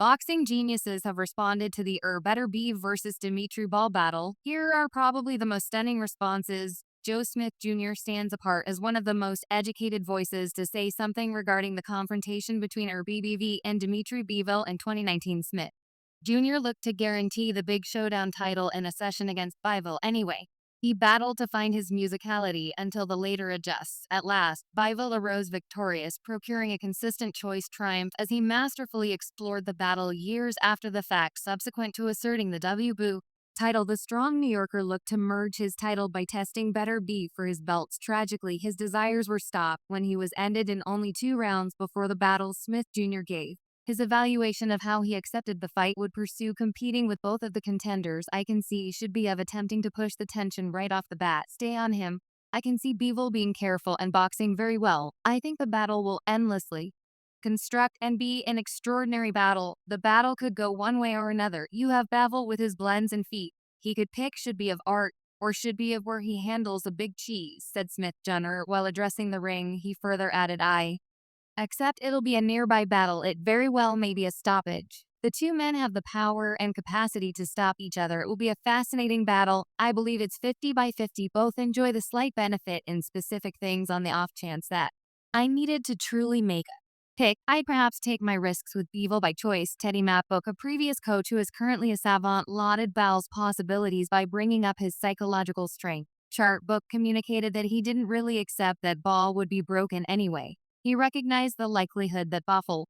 Boxing geniuses have responded to the Beterbiev versus Dimitri Ball battle. Here are probably the most stunning responses. Joe Smith Jr. stands apart as one of the most educated voices to say something regarding the confrontation between Beterbiev and Dimitri Bivol in 2019. Smith Jr. looked to guarantee the big showdown title in a session against Bivol anyway. He battled to find his musicality until the later adjusts. At last, Bivol arose victorious, procuring a consistent choice triumph as he masterfully explored the battle years after the fact. Subsequent to asserting the WBO title, the strong New Yorker looked to merge his title by testing Beterbiev for his belts. Tragically, his desires were stopped when he was ended in only 2 rounds before the battle. Smith Jr. gave his evaluation of how he accepted the fight would pursue competing with both of the contenders. I can see should be of attempting to push the tension right off the bat, stay on him. I can see Bivol being careful and boxing very well. I think the battle will endlessly construct and be an extraordinary battle. The battle could go one way or another. You have Bivol with his blends and feet. He could pick should be of art or should be of where he handles a big cheese, said Smith Jr. While addressing the ring, he further added, except it'll be a nearby battle. It very well may be a stoppage. The two men have the power and capacity to stop each other. It will be a fascinating battle. I believe it's 50-50. Both enjoy the slight benefit in specific things on the off chance that I needed to truly make a pick. I'd perhaps take my risks with Bivol by choice. Teddy Matbook, a previous coach who is currently a savant, lauded Ball's possibilities by bringing up his psychological strength. Chartbook communicated that he didn't really accept that Ball would be broken anyway. He recognized the likelihood that Buffalo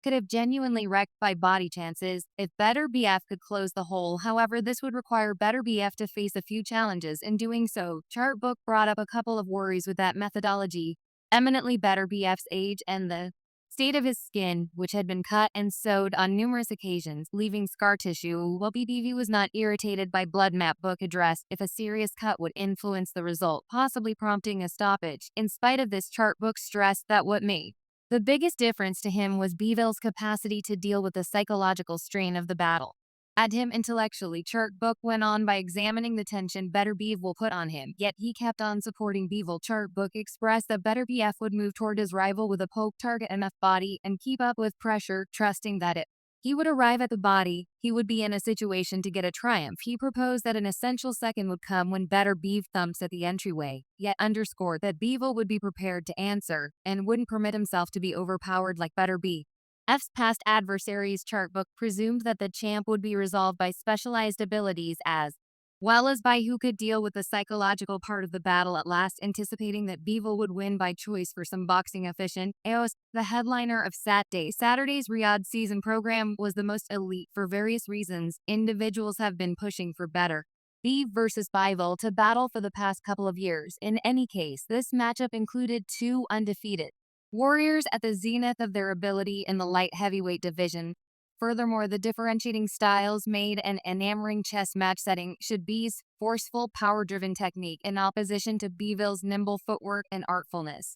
could have genuinely wrecked by body chances if Beterbiev could close the hole. However, this would require Beterbiev to face a few challenges. In doing so, Chartbook brought up a couple of worries with that methodology, eminently Beterbiev's age and the state of his skin, which had been cut and sewed on numerous occasions, leaving scar tissue. While BBV was not irritated by blood, Matbook addressed if a serious cut would influence the result, possibly prompting a stoppage. In spite of this, Chartbook stressed that what made the biggest difference to him was Bivol's capacity to deal with the psychological strain of the battle. At him intellectually, Chartbook went on by examining the tension Beterbiev will put on him, yet he kept on supporting Bivol. Chartbook expressed that Beterbiev would move toward his rival with a poke target enough body and keep up with pressure, trusting that if he would arrive at the body, he would be in a situation to get a triumph. He proposed that an essential second would come when Beterbiev thumps at the entryway, yet underscored that Bivol would be prepared to answer and wouldn't permit himself to be overpowered like Beterbiev. F's past adversaries. Chartbook presumed that the champ would be resolved by specialized abilities as well as by who could deal with the psychological part of the battle. At last, anticipating that Bivol would win by choice for some boxing aficionados, the headliner of Saturday's Riyadh season program was the most elite for various reasons. Individuals have been pushing for better Bev versus Bivol to battle for the past couple of years. In any case, this matchup included two undefeated warriors at the zenith of their ability in the light heavyweight division. Furthermore, the differentiating styles made an enamoring chess match setting should B's forceful, power-driven technique in opposition to Bivol's nimble footwork and artfulness.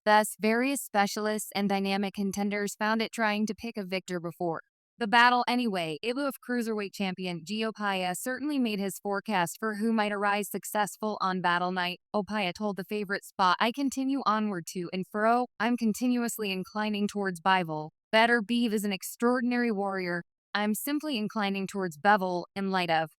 Thus, various specialists and dynamic contenders found it trying to pick a victor before the battle anyway. IBF cruiserweight champion Gio Paya certainly made his forecast for who might arise successful on battle night. Opaya told the favorite spot, I continue onward to and fro. I'm continuously inclining towards Bivol. Beterbiev is an extraordinary warrior. I'm simply inclining towards Bivol in light of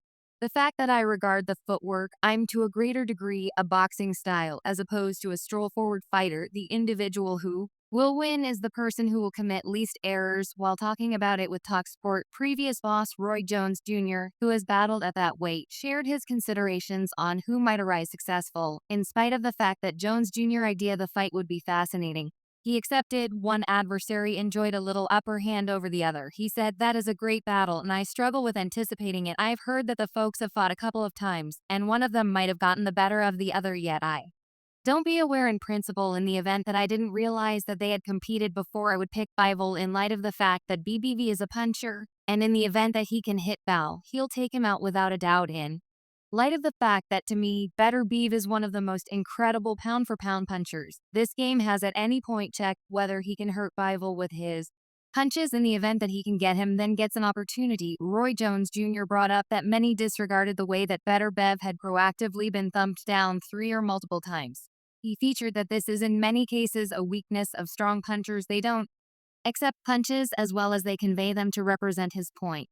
the fact that I regard the footwork. I'm to a greater degree a boxing style as opposed to a stroll-forward fighter. The individual who will win is the person who will commit least errors. While talking about it with TalkSport, previous boss Roy Jones Jr., who has battled at that weight, shared his considerations on who might arise successful. In spite of the fact that Jones Jr. idea the fight would be fascinating, he accepted one adversary enjoyed a little upper hand over the other. He said, that is a great battle, and I struggle with anticipating it. I've heard that the folks have fought a couple of times, and one of them might have gotten the better of the other, yet I don't be aware in principle. In the event that I didn't realize that they had competed before, I would pick Bivol in light of the fact that BBV is a puncher, and in the event that he can hit Bal, he'll take him out without a doubt. In light of the fact that to me, Beterbiev is one of the most incredible pound-for-pound punchers. This game has at any point checked whether he can hurt Bivol with his punches. In the event that he can get him, then gets an opportunity. Roy Jones Jr. brought up that many disregarded the way that Beterbiev had proactively been thumped down 3 or multiple times. He featured that this is in many cases a weakness of strong punchers. They don't accept punches as well as they convey them to represent his point.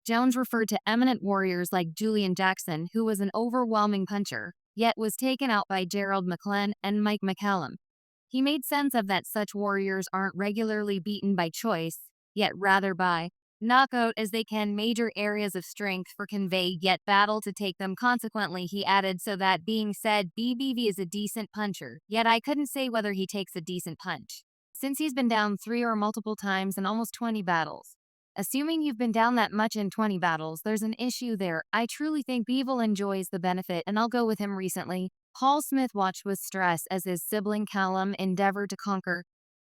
Jones referred to eminent warriors like Julian Jackson, who was an overwhelming puncher, yet was taken out by Gerald McClellan and Mike McCallum. He made sense of that such warriors aren't regularly beaten by choice, yet rather by knockout, as they can major areas of strength for convey yet battle to take them. Consequently, he added, so that being said, BBV is a decent puncher, yet I couldn't say whether he takes a decent punch, since he's been down 3 or multiple times in almost 20 battles. Assuming you've been down that much in 20 battles, there's an issue there. I truly think Bivol enjoys the benefit, and I'll go with him recently. Paul Smith watched with stress as his sibling Callum endeavored to conquer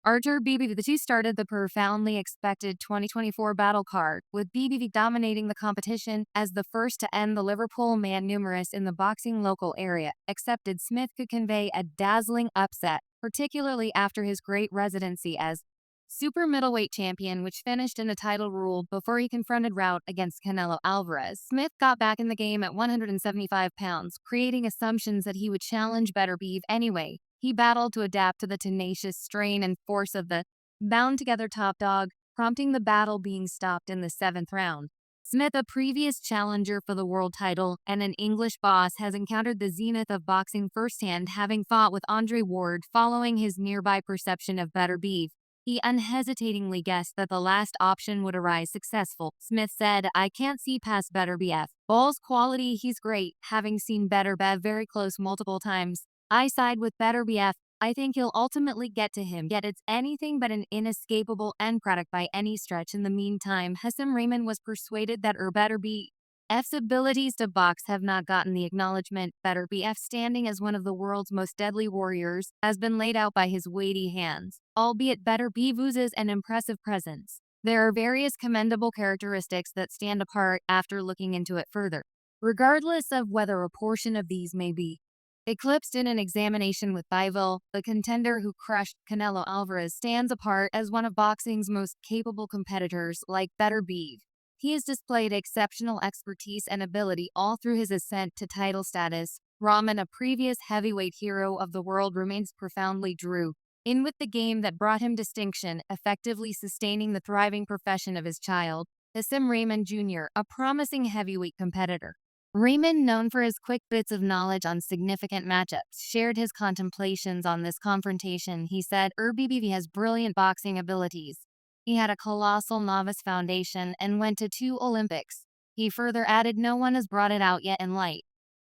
Archer BBV. The two started the profoundly expected 2024 battle card, with BBV dominating the competition as the first to end the Liverpool man numerous in the boxing local area. Accepted Smith could convey a dazzling upset, particularly after his great residency as super middleweight champion, which finished in a title rule before he confronted Rout against Canelo Alvarez. Smith got back in the game at 175 pounds, creating assumptions that he would challenge Beterbiev anyway. He battled to adapt to the tenacious strain and force of the bound-together top dog, prompting the battle being stopped in the 7th round. Smith, a previous challenger for the world title and an English boss, has encountered the zenith of boxing firsthand, having fought with Andre Ward following his nearby perception of Beterbiev. He unhesitatingly guessed that the last option would arise successful. Smith said, I can't see past Beterbiev. Ball's quality, he's great, having seen Beterbiev very close multiple times. I side with Beterbiev. I think he'll ultimately get to him, yet it's anything but an inescapable end product by any stretch. In the meantime, Hasim Rahman was persuaded that Beterbiev's abilities to box have not gotten the acknowledgement. Beterbiev's standing as one of the world's most deadly warriors has been laid out by his weighty hands, albeit Beterbiev oozes an impressive presence. There are various commendable characteristics that stand apart after looking into it further, regardless of whether a portion of these may be eclipsed in an examination with Bivol. The contender who crushed Canelo Alvarez stands apart as one of boxing's most capable competitors, like Beterbiev. He has displayed exceptional expertise and ability all through his ascent to title status. Rahman, a previous heavyweight hero of the world, remains profoundly drew in with the game that brought him distinction, effectively sustaining the thriving profession of his child. Hasim Rahman Jr., a promising heavyweight competitor. Rahman, known for his quick bits of knowledge on significant matchups, shared his contemplations on this confrontation. He said, BBV has brilliant boxing abilities. He had a colossal novice foundation and went to 2 Olympics. He further added, no one has brought it out yet in light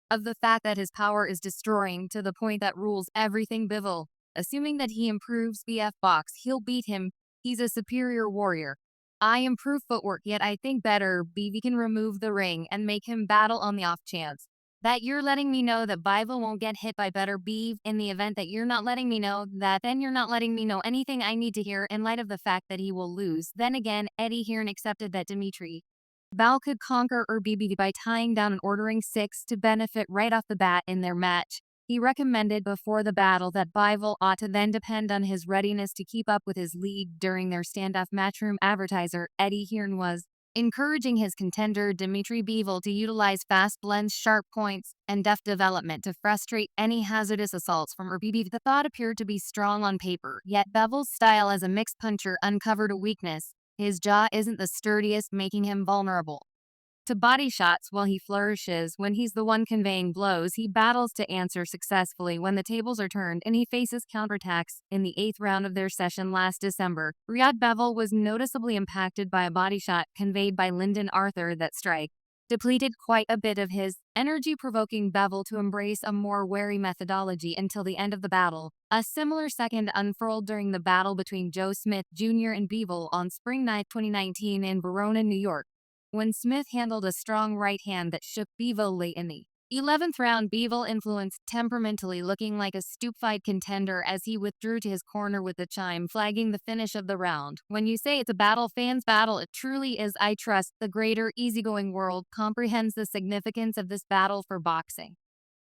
of the fact that his power is destroying to the point that rules everything. Bivol, assuming that he improves BF box, he'll beat him. He's a superior warrior. I improve footwork, yet I think Beterbiev can remove the ring and make him battle on the off chance that you're letting me know that Bivol won't get hit by Beterbiev. In the event that you're not letting me know that, then you're not letting me know anything I need to hear in light of the fact that he will lose. Then again, Eddie Hearn accepted that Bivol could conquer BBV by tying down and ordering 6 to benefit right off the bat in their match. He recommended before the battle that Bivol ought to then depend on his readiness to keep up with his league during their standoff. Matchroom advertiser Eddie Hearn was encouraging his contender Bivol to utilize fast blends, sharp points, and deft development to frustrate any hazardous assaults from BBV. The thought appeared to be strong on paper, yet Bivol's style as a mixed puncher uncovered a weakness. His jaw isn't the sturdiest, making him vulnerable to body shots. While he flourishes when he's the one conveying blows, he battles to answer successfully when the tables are turned, and he faces counterattacks. In the 8th round of their session last December, Bivol was noticeably impacted by a body shot conveyed by Lyndon Arthur. That strike depleted quite a bit of his energy, provoking Bivol to embrace a more wary methodology until the end of the battle. A similar second unfurled during the battle between Joe Smith Jr. and Bivol on Spring 9, 2019 in Verona, New York, when Smith handled a strong right hand that shook Bivol late in the 11th round. Bivol influenced temperamentally, looking like a stupefied contender as he withdrew to his corner with the chime, flagging the finish of the round. When you say it's a battle, fans battle, it truly is. I trust the greater easygoing world comprehends the significance of this battle for boxing,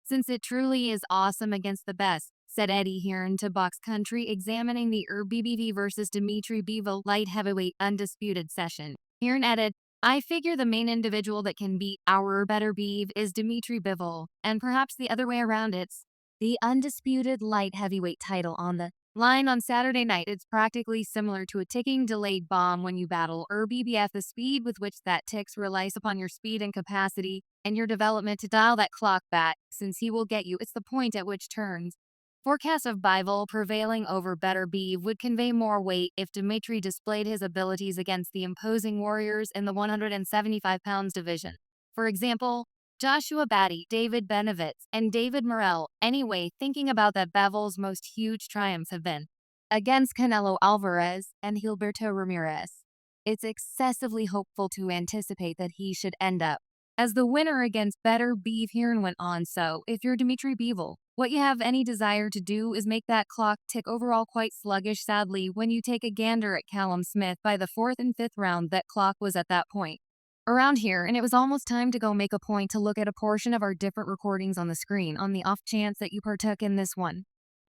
since it truly is awesome against the best, said Eddie Hearn to Box Country, examining the BBV versus Bivol light heavyweight undisputed session. Hearn added, I figure the main individual that can beat our Beterbiev is Bivol, and perhaps the other way around. It's the undisputed light heavyweight title on the line on Saturday night, it's practically similar to a ticking delayed bomb when you battle BBF. The speed with which that ticks relies upon your speed and capacity and your development to dial that clock back, since he will get you. It's the point at which turns. Forecast of Bivol prevailing over Beterbiev would convey more weight if Dmitry displayed his abilities against the imposing warriors in the 175 pounds division. For example, Joshua Batty, David Benovitz, and David Morrell. Anyway, thinking about that, Bevil's most huge triumphs have been against Canelo Alvarez and Gilberto Ramirez. It's excessively hopeful to anticipate that he should end up as the winner against Beterbiev. Here went on. So, if you're Dmitry Bivol, what you have any desire to do is make that clock tick. Overall quite sluggish, sadly, when you take a gander at Callum Smith. By the fourth and fifth round, that clock was at that point around here, and it was almost time to go make a point to look at a portion of our different recordings on the screen on the off chance that you partook in this one.